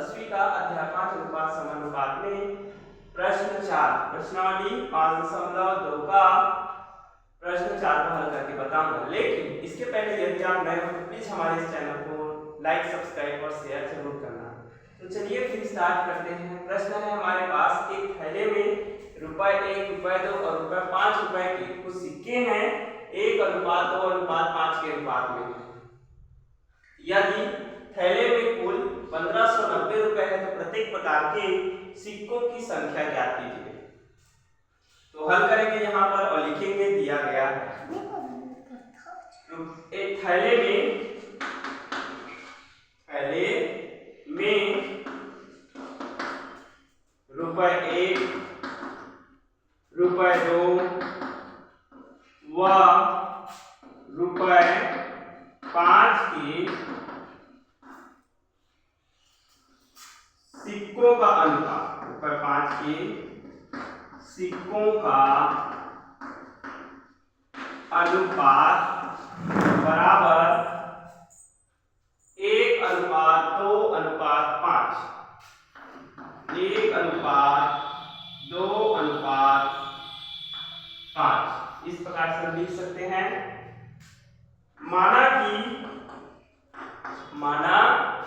10वीं का अध्याय 5 अनुपात समानुपात में प्रश्न 4 प्रश्नावली 5.2 का प्रश्न 4 को हल करके बताऊंगा। लेकिन इसके पहले यदि आप नए हो तो प्लीज हमारे इस चैनल को लाइक, सब्सक्राइब और शेयर जरूर करना। तो चलिए फिर स्टार्ट करते हैं। प्रश्न है हमारे पास, एक थैले में रुपए 1, रुपए 2 और रुपए 5 रुपए के कुछ सिक्के हैं 1:2:5 के अनुपात में। यदि थैले में कुल 1590 रुपए है तो प्रत्येक प्रकार के सिक्कों की संख्या ज्ञात कीजिए। तो हल करेंगे यहाँ पर और लिखेंगे, दिया गया है एक थैले में रुपए 1, रुपए 2 व रुपए 5 के सिक्कों का अनुपात, रुपए 5 के सिक्कों का अनुपात बराबर 1:2:5, 1:2:5 इस प्रकार से हम लिख सकते हैं। माना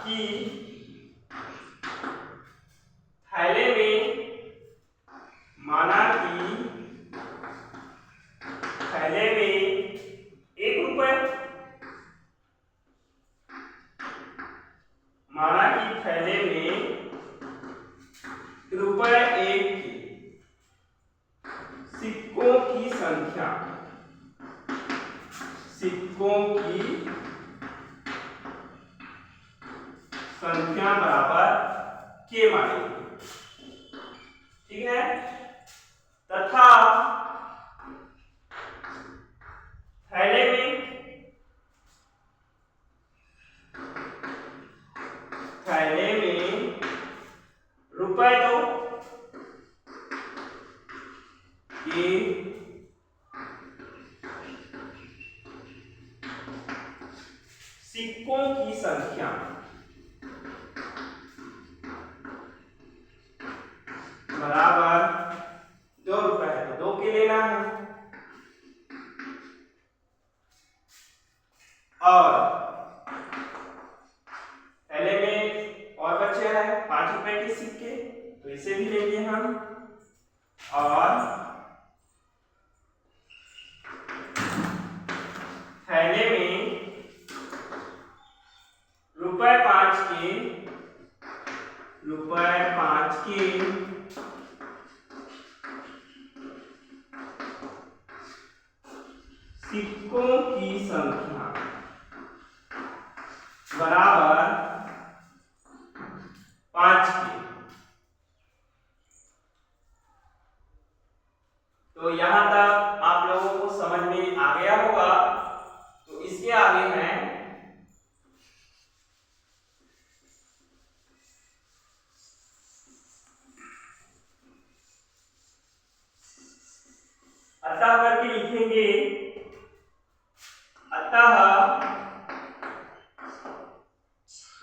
कि थैले में 1 रुपए, माना कि थैले में रुपए 1 के सिक्कों की संख्या बराबर के मानेंगे, ठीक है। तथा थैले में रुपए 2 के सिक्कों की संख्या बराबर 2 रुपए है तो 2 के लेना है। और थैले में और बचे हैं 5 रुपए के सिक्के, तो इसे भी लेंगे हम। और थैले में रुपए 5 के सिक्कों की संख्या बराबर 5 के। तो यहां तक आप लोगों को समझ में आ गया होगा। तो इसके आगे है अतः करके लिखेंगे। अतः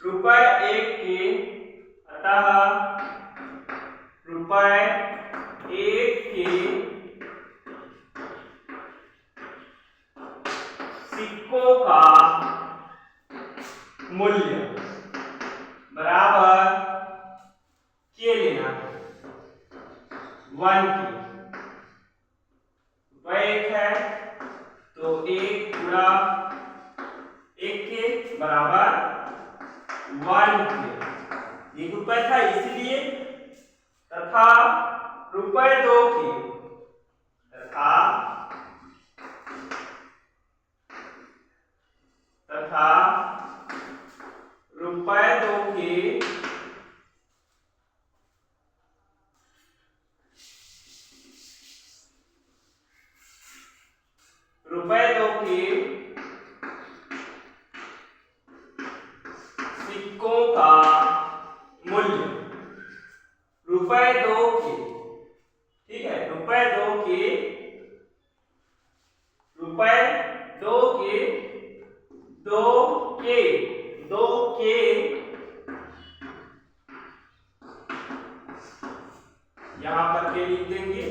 रुपए 1 के सिक्कों का मूल्य बराबर के लेना है 1 के। रुपए 1 है तो 1 गुणा 1 के बराबर 1 के। 1 रुपए था इसलिए। तथा रुपए 2 के रुपए 2 के सिक्कों का मूल्य रुपए 2 के, ठीक है, रुपए 2 के दो के यहाँ पर के लिख देंगे।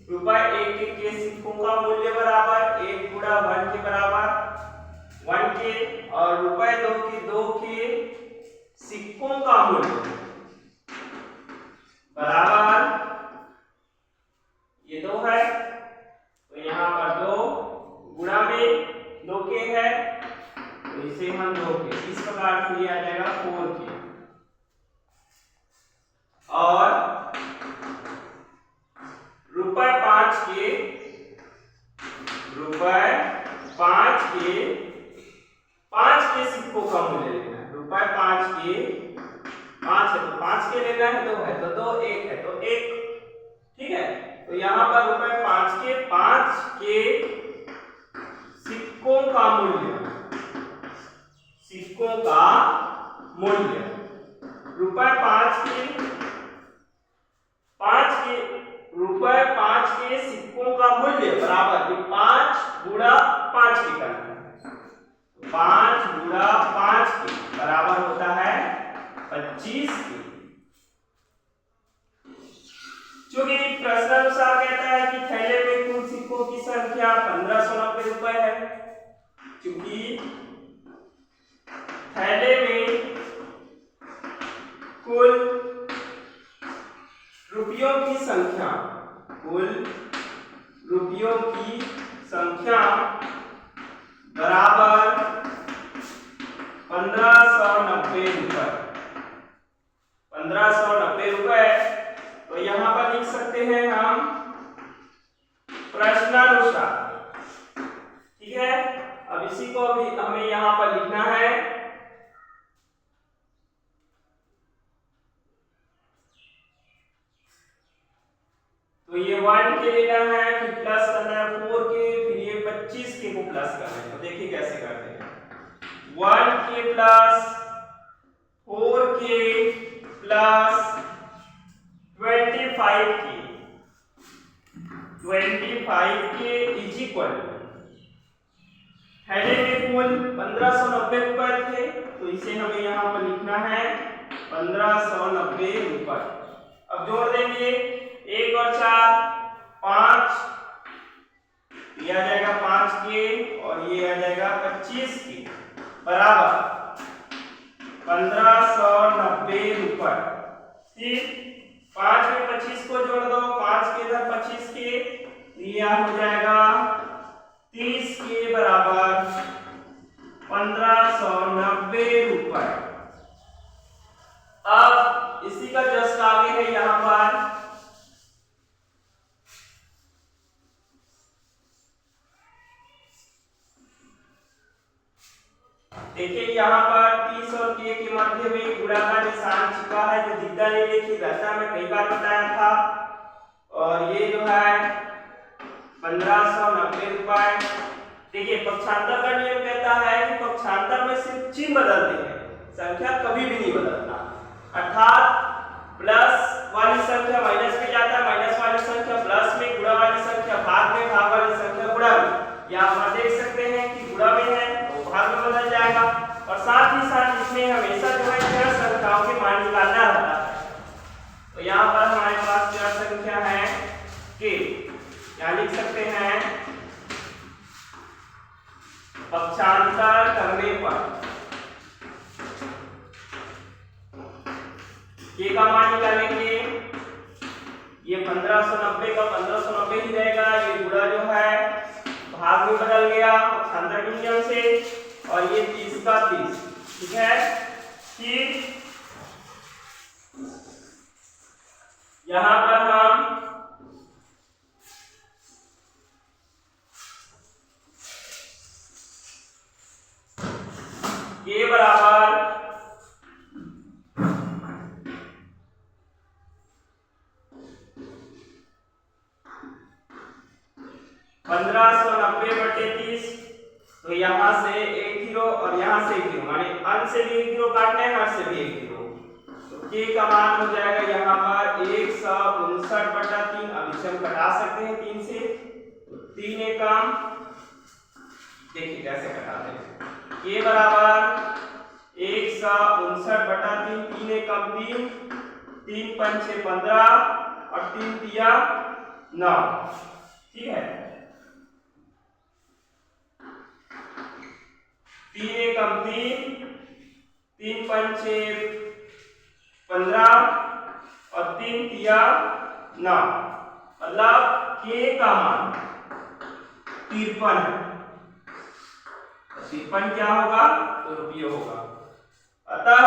रुपए 1 के सिक्कों का मूल्य बराबर 1 गुणा 1 के बराबर 1 के, और रुपए 2 के सिक्कों का मूल्य बराबर ये 2 है, तो यहाँ पर 2 गुणा में 2 के है, तो इसे हम 2 के, इस प्रकार से ये आ जाएगा 4 के। और रुपए 5 के सिक्कों का मूल्य लेना है। रुपए 5 के 5 है तो 5 के लेना है, 2 है तो 2, 1 है तो 1, ठीक है। तो यहाँ पर रुपए 5 के सिक्कों का मूल्य रुपए 5 के सिक्कों का मूल्य बराबर 5 गुणा 5 के करना है, 5 गुणा 5 के बराबर होता है 25 के। चूंकि प्रश्नानुसार कहता है कि थैले में कुल सिक्कों की संख्या 1590 रुपए है, क्योंकि थैले में कुल रुपयों की संख्या बराबर 1590 रुपए, 1590 रुपए। तो यहां पर लिख सकते हैं हम प्रश्नानुसार, ठीक है। अब इसी को भी हमें यहां पर लिखना है। तो ये 1 के लेना है, फिर प्लस करना है 4 के, फिर ये 25 के को प्लस करना है। तो देखिए कैसे करते हैं, 1 के प्लस 4 के प्लस 25 के इज इक्वल, थैले में कुल 1590 रुपए थे, तो इसे हमें यहाँ पर लिखना है 1590 रुपए। अब जोड़ देंगे 1 और 4 5, ये आ जाएगा 5 के और ये आ जाएगा 25 के बराबर 1590 रुपए। ठीक, 5 में 25 को जोड़ दो, 5 के इधर 25 के, यह हो जाएगा 30 के बराबर 1590 रुपए। अब इसी का जस्ट आगे है यहां पर देखिए, यहाँ पर 30 और k के मध्य में गुणा का निशान छिपा है, जो दिखता नहीं लेकिन रहता है, मैं कई बार बताया था। और ये जो है 1590 रुपए। देखिए, पक्षांतर का नियम कहता है कि पक्षांतर में सिर्फ चिन्ह बदलते हैं, संख्या कभी भी नहीं बदलता। अर्थात प्लस वाली संख्या माइनस में जाता है, माइनस वाली संख्या प्लस में, गुणा वाली संख्या भाग में, भाग वाली संख्या गुणा में। यहाँ पर देख सकते हैं कि गुणा में है तो भाग में बदल जाएगा। और साथ ही साथ इसमें हमेशा जो है चर संख्याओं के मान निकालना रहता है। तो यहाँ पर हमारे पास चर संख्या है k, यहाँ लिख सकते हैं पक्षांतर करने पर k का मान निकालेंगे, ये 1590 का 1590 ही रहेगा। ये गुणा जो है भाग में बदल गया पक्षांतर के नियम से, और ये 30 का 30, ठीक है। ठीक, यहां पर हम k बराबर 1590 बटे 30, तो यहाँ से 1 जीरो और यहाँ से 1 जीरो, माने अंश से भी 1 जीरो काटना है, हर से भी 1 जीरो। तो k का मान हो जाएगा यहाँ पर 159 बटा 3। अब इसे हम कटा सकते हैं 3 से, तो 3 एकम, देखिए कैसे कटाते हैं। k बराबर 159 बटा 3, 3 एकम 3, 3 पंचे 15, और 3 तिया 9। ठीक है, 3 एकम 3, 3 पंचे 15 और 3 तिया 9, मतलब के का मान 53 है। 53 क्या होगा? तो रुपये होगा। अतः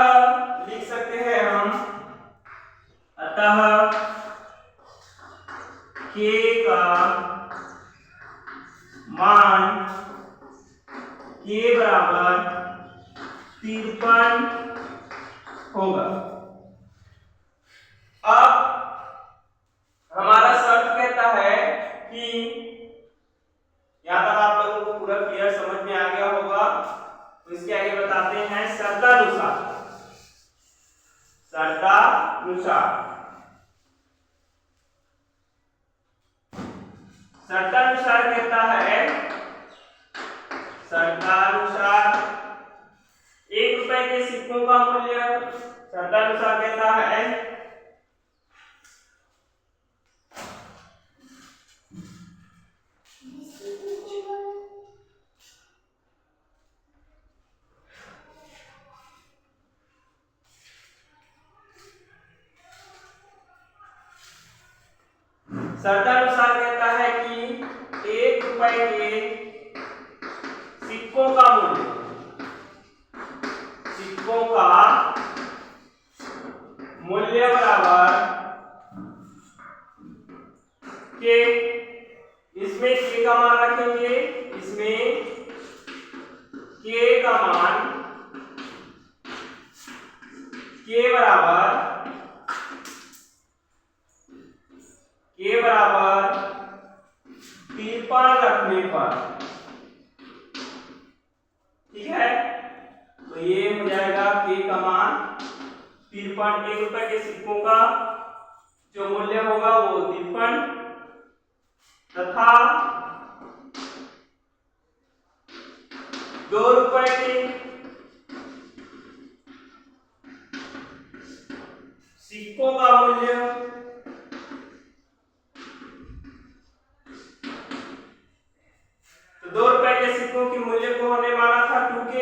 लिख सकते हैं हम, अतः के का मान के बराबर 53 होगा। अब हमारा शर्त कहता है कि यहां तक आप लोगों को पूरा क्लियर समझ में आ गया होगा, तो इसके आगे बताते हैं शर्तानुसार। शर्तानुसार कहता है, शर्तानुसार 1 रुपए के सिक्कों का मूल्य, शर्तानुसार कहता है शर्तानुसार कहता है कि 1 रुपए के सिक्कों का मूल्य, सिक्कों का मूल्य बराबर के, इसमें के का मान रखेंगे, इसमें के का मान के बराबर 53 रखने पर। ठीक है, तो ये हो जाएगा के का मान 53। 1 रुपए के सिक्कों का जो मूल्य होगा वो 53 तथा 2 रुपए के सिक्कों का मूल्य तो 2 रुपए के सिक्कों के मूल्य को हमने माना था 2K,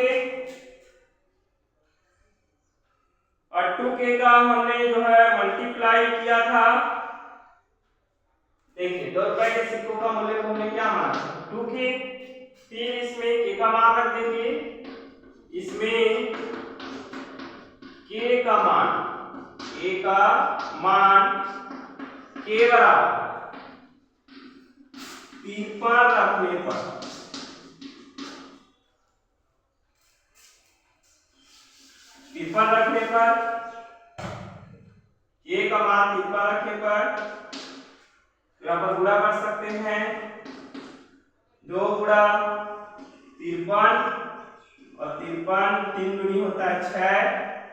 और 2K का हमने जो है मल्टीप्लाई किया था। देखिए 2 रुपए के सिक्कों का मूल्य को हमने क्या माना? 2K, 3 इसमें के का मान रख देंगे, इसमें के का मान के बराबर 53 रखने पर, रखने पर के का मान 53 रखने पर यहाँ पर गुणा कर सकते हैं। 2 गुणा 53 और 53 3 दूनी होता है 6,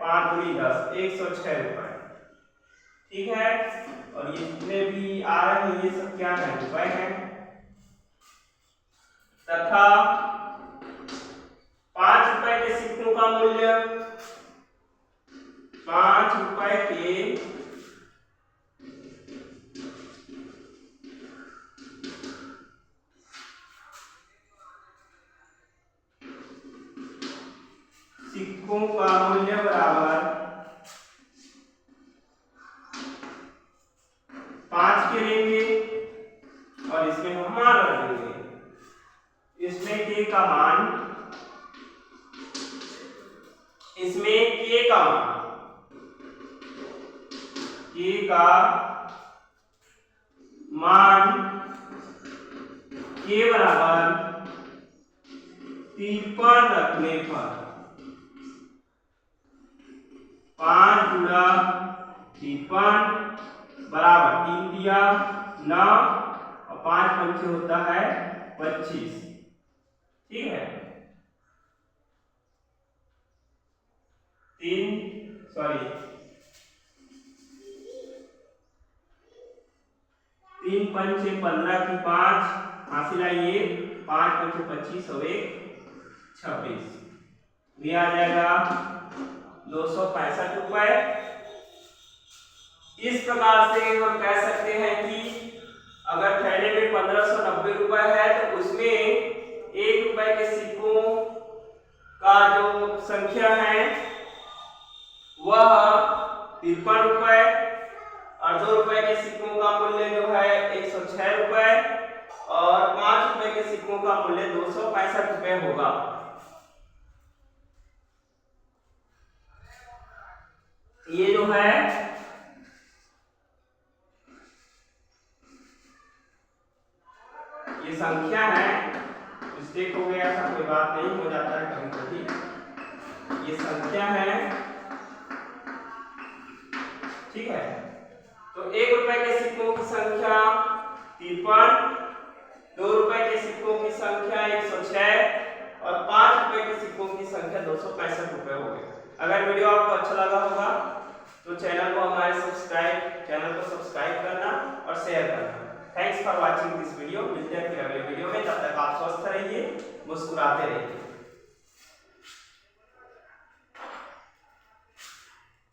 5 दूनी 10, 106 रुपए। ठीक है, और ये जितने भी आ रहे हैं ये सब क्या है? रुपए हैं। तथा 5 रुपए के सिक्कों का मूल्य, 5 रुपए के सिक्कों का मूल्य बराबर 5 के लेंगे और इसमें हम मान रख देंगे। इसमें के का मान, इसमें के का मान के बराबर 53 रखने पर 5 गुणा 53 बराबर 3 दिया 9 और 5 पंचे होता है 25। ठीक है, 3 पंचे 15 की 5 हासिल आइए, 5 पंचे 25 और 1 26, ये आ जाएगा 265 रुपए। इस प्रकार से हम कह सकते हैं कि अगर थैले में 1590 रुपए है तो उसमें 1 रुपए के सिक्कों का जो संख्या है वह 53 रुपए और 2 रुपए के सिक्कों का मूल्य जो है 106 रुपए और 5 रुपए के सिक्कों का मूल्य 265 रुपए होगा। ये जो है ये संख्या है, मिस्टेक हो गया था, कोई बात नहीं, हो जाता है कभी कभी। ये संख्या है, ठीक है। तो 1 रुपए के सिक्कों की संख्या 53, 2 रुपए के सिक्कों की संख्या 106 और 5 रुपए के सिक्कों की संख्या 265 रुपए हो गए। अगर वीडियो आपको अच्छा लगा होगा तो चैनल को सब्सक्राइब करना और शेयर करना। Thanks for watching this video. मिलते हैं फिर अगले वीडियो में, तब तक आप स्वस्थ रहिए, मुस्कुराते रहिए।